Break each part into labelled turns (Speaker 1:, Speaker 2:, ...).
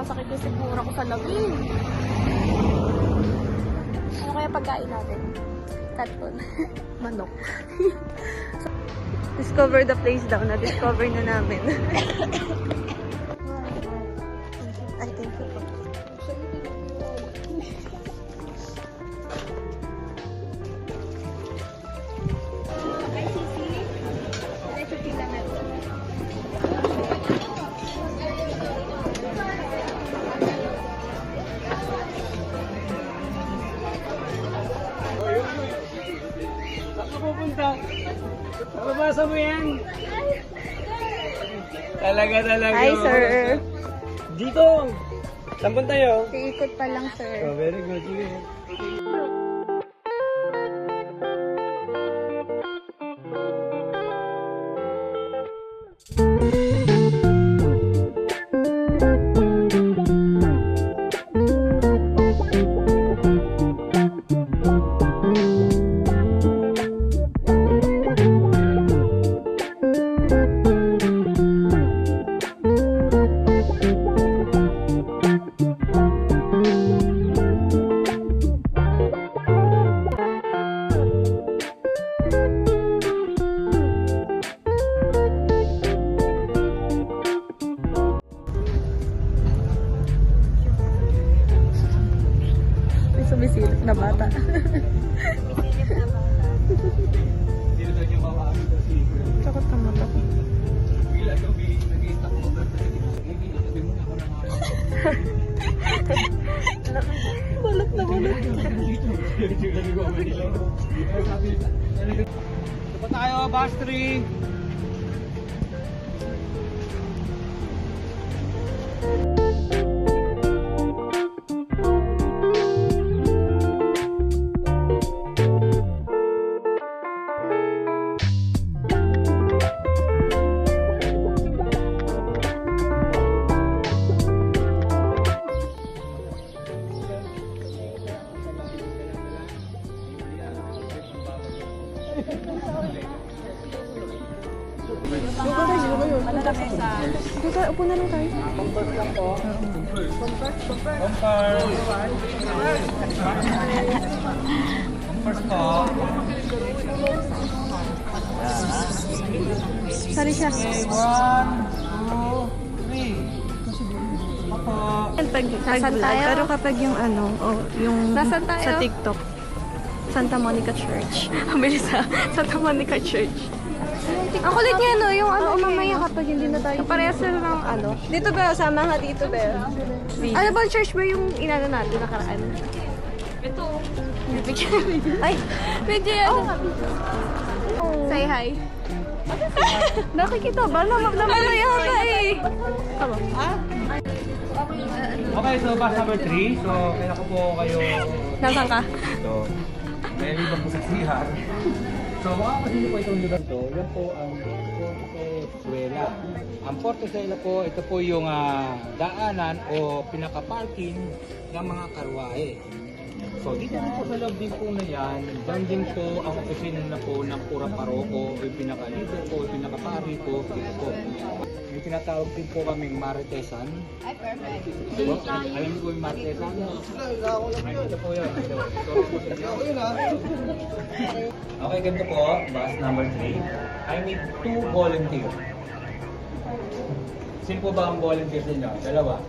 Speaker 1: sumasakit yung sigmura ko sa labing. Ano kaya pagkain natin? Katon. Manok.
Speaker 2: Discover the place daw. Na-discover na namin. Ay, thank you po.
Speaker 3: Saan ka pupunta? Mababasa mo yan. Talaga.
Speaker 2: Hi, sir.
Speaker 3: Dito. Saan punta tayo?
Speaker 2: Iikot pa lang, sir.
Speaker 3: Oh, very good. Sige.
Speaker 2: Sumisilip na bata.
Speaker 3: Dito daw yung babae sa secret.
Speaker 2: Takot na mata ko.
Speaker 3: Bigla daw, nag-i-stop mo ba? Nag-i-stop mo na ako ng
Speaker 2: Balot na balot.
Speaker 3: Ito pa tayo, bus 3.
Speaker 2: Upo na lang tayo.
Speaker 3: Bumper lang po. Bumper po.
Speaker 2: Sali siya.
Speaker 3: Okay, 1, 2, 3. Opo.
Speaker 2: Nasaan tayo? Pero kapag yung yung
Speaker 1: Nasaan tayo?
Speaker 2: sa TikTok, Santa Monica Church. Ang bilis Santa Monica Church.
Speaker 1: Ang kulit niya, no? Yung ano,
Speaker 2: mamaya kapag hindi na tayo.
Speaker 1: parehas na ng ano.
Speaker 2: Dito ba? Sama ka dito ba?
Speaker 1: Ano bang church ba yung inano natin nakaraan? Ito. Ay, medyo yan. Say hi.
Speaker 2: Nakikita ba?
Speaker 1: Ano yata eh?
Speaker 2: Tama.
Speaker 3: Okay, so bus number 3. So, kailan ko po kayo
Speaker 1: Nasaan ka?
Speaker 3: ito. May ibang pusaksihan. So, makakasino po itong lugar to. Yan po ang Porto Suela. Ang Porto Suela po, ito po yung daanan o pinaka-parking ng mga karwahe. So, dito po sa loob din po na yan, dyan din po ang opisina na po ng Pura Paroko, yung pinaka-leader po, yung pinaka-pari po, dito po. Yung tinatawag din po kaming Maritesan. Ay, perfect. Alam niyo po yung Maritesan? Ito po yun. Okay, ganito po, bus number 3. I need 2 volunteers. Sino po ba ang volunteers ninyo? Dalawa.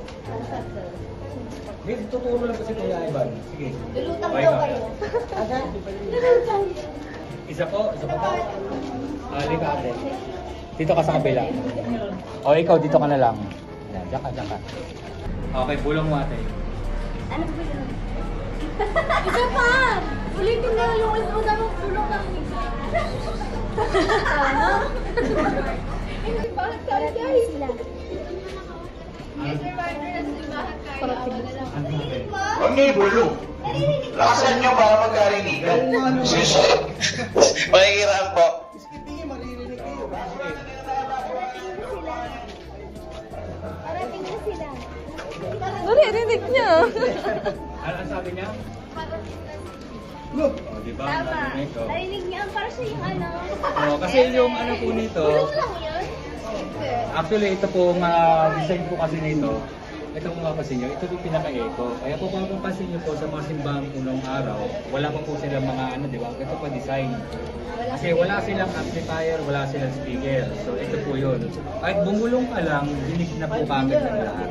Speaker 3: Dito, tuturo lang kasi Kuya Ivan. Sige. Lulutang daw kayo. Isa po po. Halika ate. Dito ka sa kabila. O ikaw, dito ka na lang. Yan, diyan ka. Okay, bulong mo ate.
Speaker 1: Ano ba yun? Isa pa! Ulitin na yung una mong tulong ng isa. Hindi ba? Sorry guys.
Speaker 4: Huwag niyo ibulong. Lakasan niyo para magkarinigan. Mahirap po.
Speaker 1: Parating na sila.
Speaker 2: Naririnig niya.
Speaker 3: Ano ang sabi niya? O, diba?
Speaker 1: Tama.
Speaker 3: Sabi nito.
Speaker 1: Narinig niya para siya yung ano.
Speaker 3: Kasi yung ano po nito,
Speaker 1: Tulong lang yun.
Speaker 3: actually ito po design po kasi nito. ito kung mapapansin nyo, ito yung pinaka-eco. Kaya po kung mapapansin nyo po sa mga simbahang unang araw, wala pa po silang mga ano, di ba? Ito pa design. Kasi wala silang amplifier, wala silang speaker. So ito po yun. Kahit bumulong ka lang, dinig na po kagad ng lahat.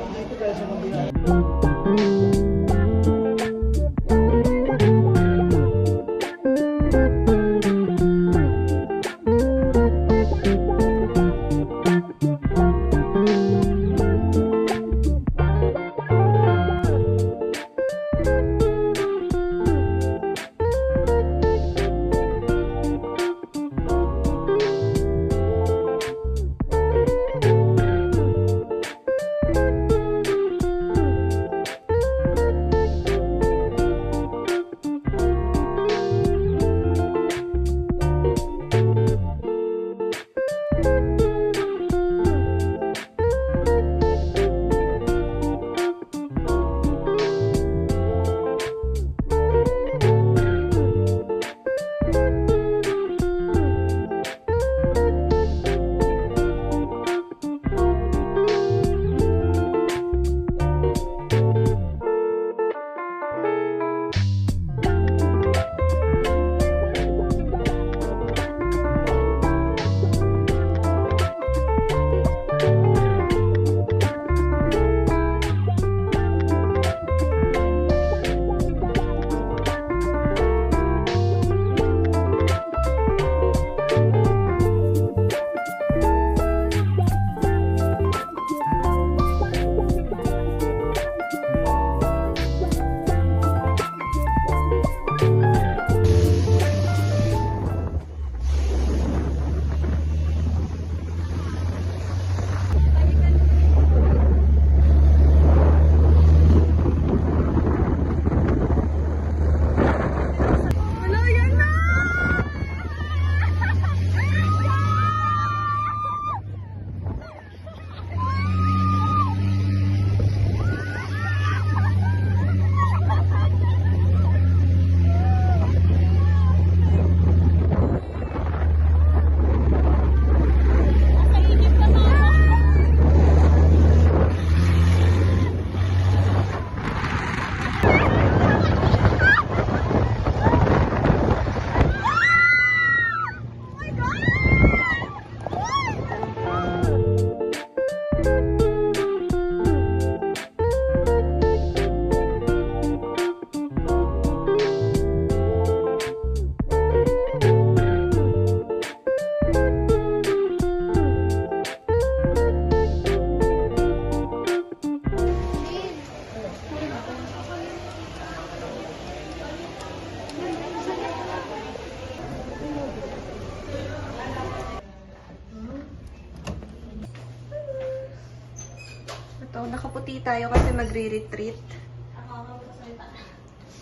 Speaker 2: Ito, nakaputi tayo kasi magre-retreat.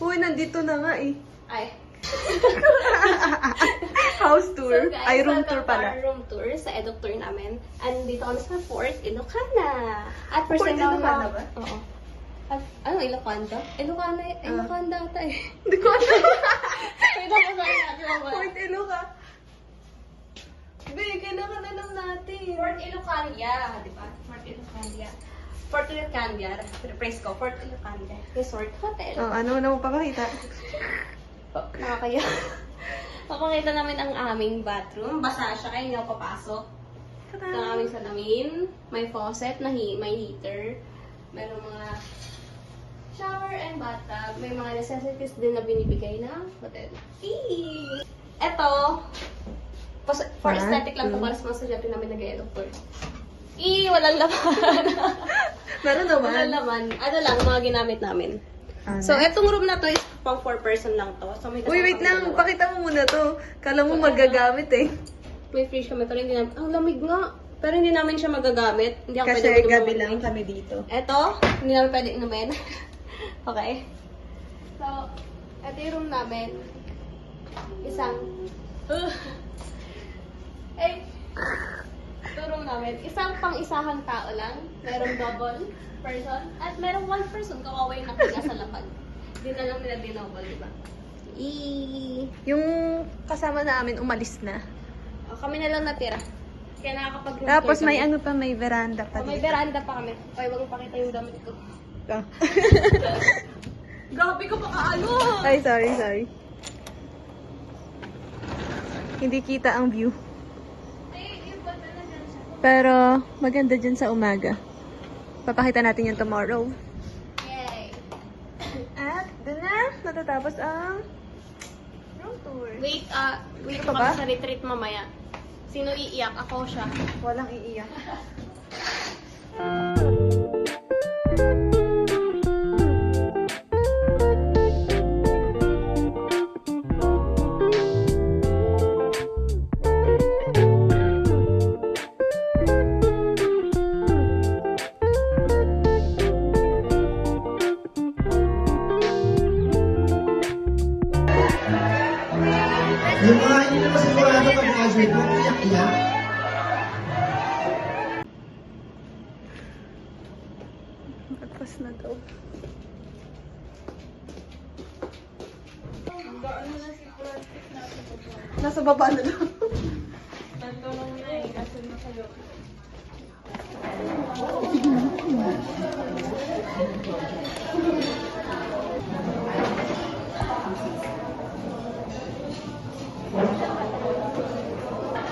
Speaker 2: Uy, nandito na nga eh.
Speaker 1: Ay.
Speaker 2: House tour.
Speaker 1: So guys,
Speaker 2: Ay, room
Speaker 1: welcome
Speaker 2: tour
Speaker 1: to
Speaker 2: pala.
Speaker 1: our room tour sa Eduk Tour namin. And dito kami sa Fort Ilocana. At first
Speaker 2: Fort
Speaker 1: time namin
Speaker 2: Ilocana ba?
Speaker 1: Oo. At, ano, Ilocanda? Ilocanda ata eh.
Speaker 2: Hindi ko alam.
Speaker 1: Wait, ako sorry natin ako.
Speaker 2: Fort Iloca. Be, kailangan alam natin.
Speaker 1: Fort Ilocania, di ba? Fort Ilocania. Fort Ilocania. Rephrase ko, Fort Ilocania. Resort Hotel.
Speaker 2: Oh, ano na mo papakita?
Speaker 1: Nakakaya. Papakita namin ang aming bathroom. Basa siya, kaya hindi ako papasok. Ito ang aming salamin. May faucet, may heater. Meron mga shower and bathtub. May mga necessities din na binibigay ng hotel. Eee! Ito, for aesthetic lang ito para sa mga estudyante namin nag-e-doctor. Walang laman.
Speaker 2: Meron naman.
Speaker 1: Walang laman. Ano lang, mga ginamit namin. So, etong room na to is pang 4 person lang to. So, may
Speaker 2: Uy, wait
Speaker 1: kasama
Speaker 2: lang.
Speaker 1: kami dalawa.
Speaker 2: Pakita mo muna to. Kala mo magagamit eh.
Speaker 1: May fridge kami, pero hindi namin, ang lamig nga. Pero hindi namin siya magagamit. Hindi ako
Speaker 2: Kasi
Speaker 1: pwede
Speaker 2: gabi
Speaker 1: inumin.
Speaker 2: lang kami dito.
Speaker 1: Eto, hindi namin pwede inumin. Okay. So, eto yung room namin. Isang, ito room namin. Isang pang-isahang tao lang. Merong double person. At merong 1 person kakaway na kaya sa lapag. Hindi na lang nila dinouble, di ba?
Speaker 2: Yung kasama namin umalis na.
Speaker 1: O, kami na lang natira. Kaya nakakapag-room
Speaker 2: Tapos
Speaker 1: tour
Speaker 2: may
Speaker 1: kami.
Speaker 2: ano pa, may veranda pa
Speaker 1: May
Speaker 2: dito.
Speaker 1: veranda pa kami. Okay, wag mong pakita yung damit ko.
Speaker 2: Ah.
Speaker 1: Grabe ka pa kaano!
Speaker 2: Ay, sorry. Hindi kita ang view. Pero, maganda dyan sa umaga. Papakita natin yan tomorrow.
Speaker 1: Yay!
Speaker 2: At, doon na, natatapos ang room tour.
Speaker 1: Wait
Speaker 2: Ito pa ba?
Speaker 1: pa sa retreat mamaya. Sino iiyak? Ako siya.
Speaker 2: Walang iiyak.
Speaker 5: Yung mga hindi naman sigurado mag-graduate, huwag iyak-iyak.
Speaker 2: Magpas na daw. Nasa baba na daw.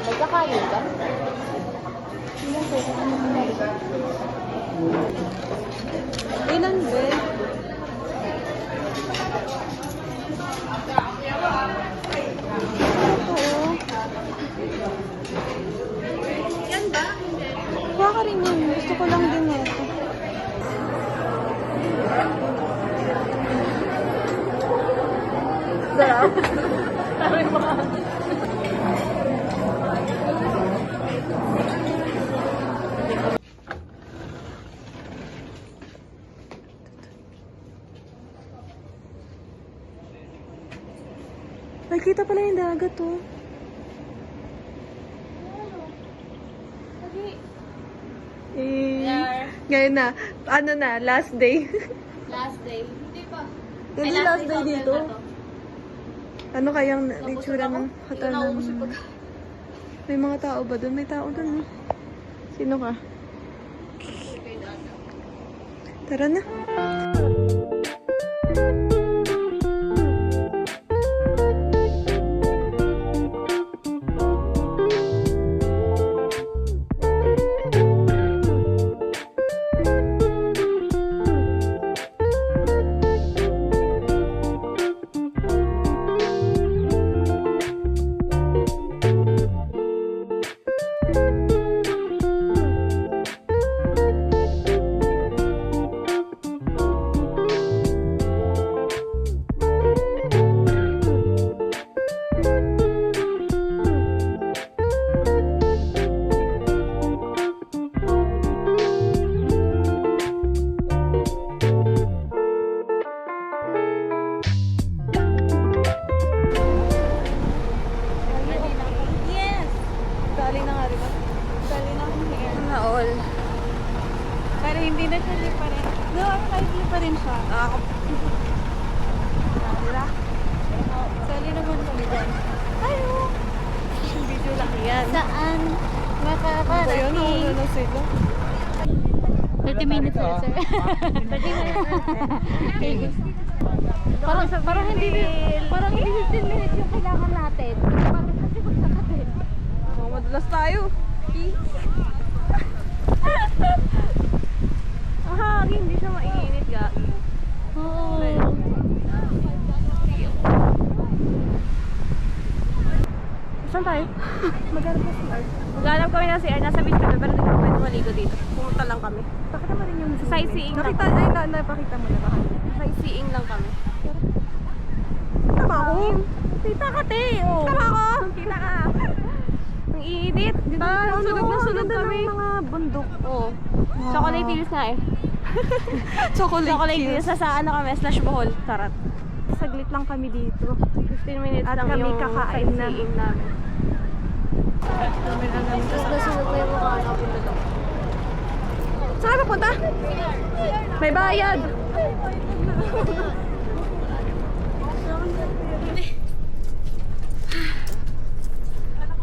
Speaker 1: Magkakain ka?
Speaker 2: Ilan ba?
Speaker 1: Yan ba?
Speaker 2: Kuha ka rin yun. Gusto ko lang din ito. Sarap. Nakikita pala yung dagat, oh.
Speaker 1: There.
Speaker 2: Ngayon na. Ano na, last day.
Speaker 1: Last day. Hindi pa.
Speaker 2: Hindi
Speaker 1: Ay,
Speaker 2: last day
Speaker 1: hotel
Speaker 2: dito.
Speaker 1: na to.
Speaker 2: Ano kayang
Speaker 1: Nabusog
Speaker 2: itsura
Speaker 1: ako.
Speaker 2: ng
Speaker 1: Hindi ko
Speaker 2: hotel
Speaker 1: naubos yung
Speaker 2: ng...
Speaker 1: pagkain.
Speaker 2: May mga tao ba doon? May tao doon, oh. Sino ka? Tara na. Galing na nga rin. Galing na kami here. Na all. Pero hindi na siya pa rin. No, kahit pa rin siya. Ako. Diba? Sali naman kami dyan. Ayo! Video lang yan.
Speaker 1: Saan?
Speaker 2: Ba yun? Nauna na sila.
Speaker 1: 30 minutes na, sir. 30 minutes. Parang hindi 15 minutes yung kailangan natin. Parang kasi magkakatid.
Speaker 2: Oh, madalas tayo. Ang hangin, hindi siya mainit ga.
Speaker 1: Oo.
Speaker 2: Saan tayo? Maghanap kami ng CR. Nasa beach kami, pero hindi kami pwede maligo dito. Pumunta lang kami. Pakita mo rin yung sightseeing. Nakita, ay, napakita mo na ba? Sightseeing lang kami. Tama ako? Kita ka, te. Oh. Tama ako? Kita ka. Ang iinit. Sunog na sunog kami. Mga bundok.
Speaker 1: Oo. Chocolate hills nga eh.
Speaker 2: Chocolate
Speaker 1: Hills. Sa ano kami, slash Bohol.
Speaker 2: Sarat. Saglit lang kami dito.
Speaker 1: 15 minutes
Speaker 2: At
Speaker 1: lang
Speaker 2: kami
Speaker 1: yung
Speaker 2: kakain na.
Speaker 1: sightseeing namin. Nasunog na yung mukha napunta doon.
Speaker 2: Saan ka punta? May bayad.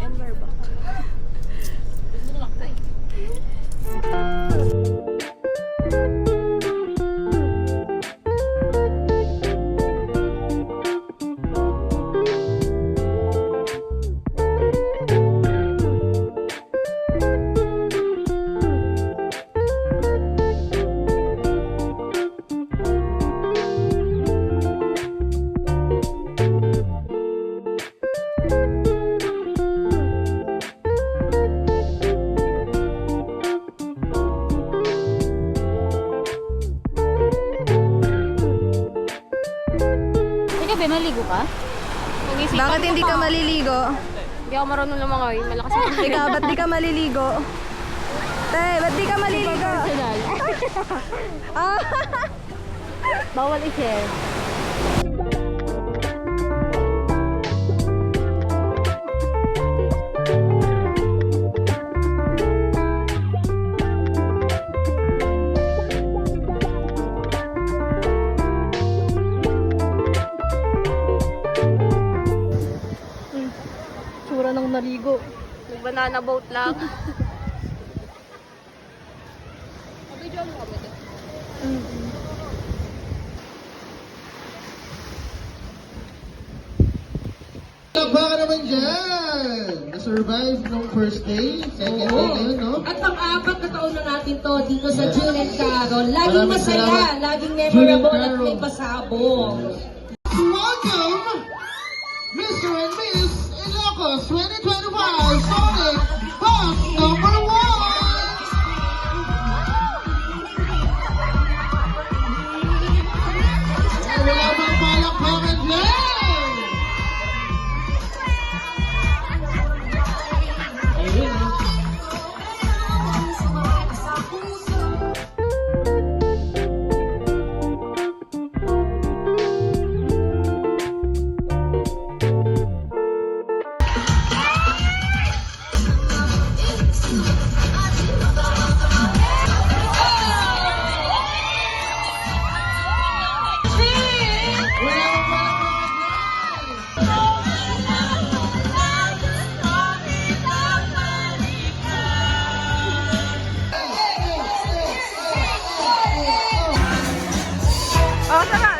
Speaker 2: And we're back. ba?
Speaker 1: Mag-isipan
Speaker 2: Bakit hindi ka maliligo?
Speaker 1: Hindi ako marunong lumangoy. Malakas ako.
Speaker 2: Ikaw, ba't di ka maliligo? Te, ba't di ka maliligo? Ah,
Speaker 1: Bawal i-share.
Speaker 2: tsura ng naligo.
Speaker 1: Nag-banana boat lang. Video mo kami doon.
Speaker 5: Baka naman dyan! Na-survive nung first day, second day ngayon, no?
Speaker 6: At pang-apat na taon na natin to dito sa June and Carol. Laging
Speaker 5: Maraming
Speaker 6: masaya,
Speaker 5: salamat.
Speaker 6: laging memorable
Speaker 5: June and
Speaker 6: at may
Speaker 5: Carol.
Speaker 6: pasabong.
Speaker 5: Welcome, Mr. and Miss Ilocos 2025 Sonic Box Number 1! Wala bang palakpakan dyan? Ayun,
Speaker 2: Oh, tara!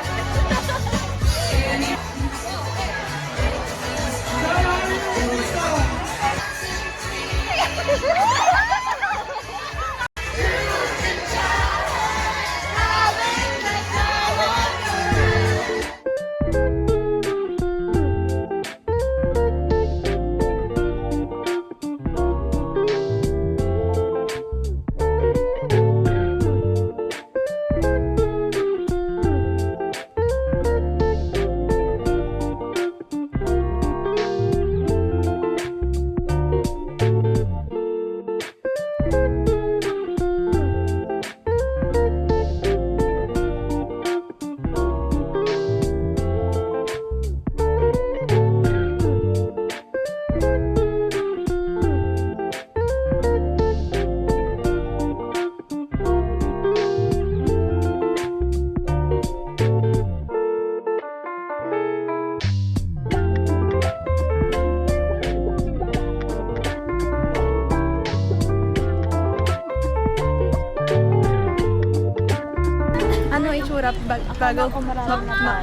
Speaker 2: Ano itsura bago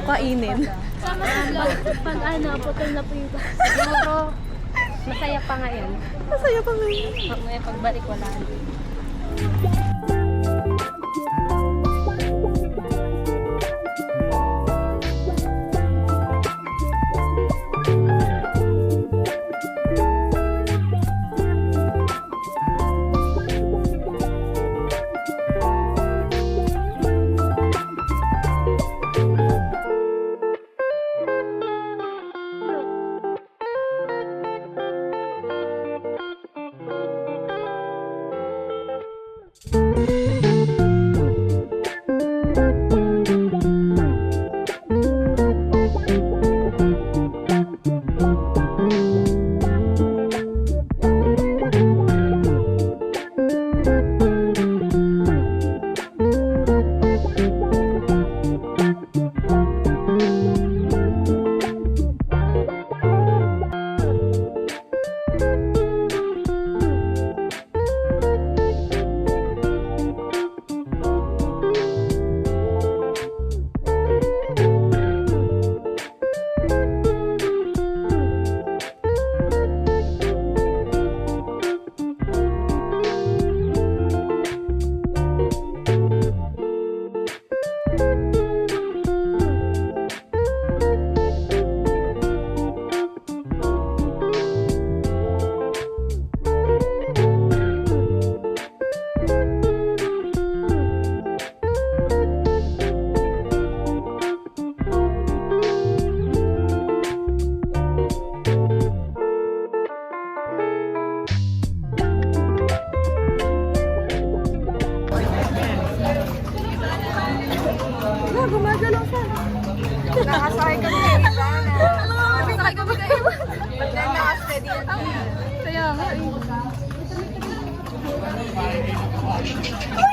Speaker 2: kainin?
Speaker 1: Pag ano, putol na po yung siguro, masaya pa nga yan.
Speaker 2: Masaya pa ngayon.
Speaker 1: Mamaya pagbalik wala na.
Speaker 2: Thank
Speaker 1: Ay!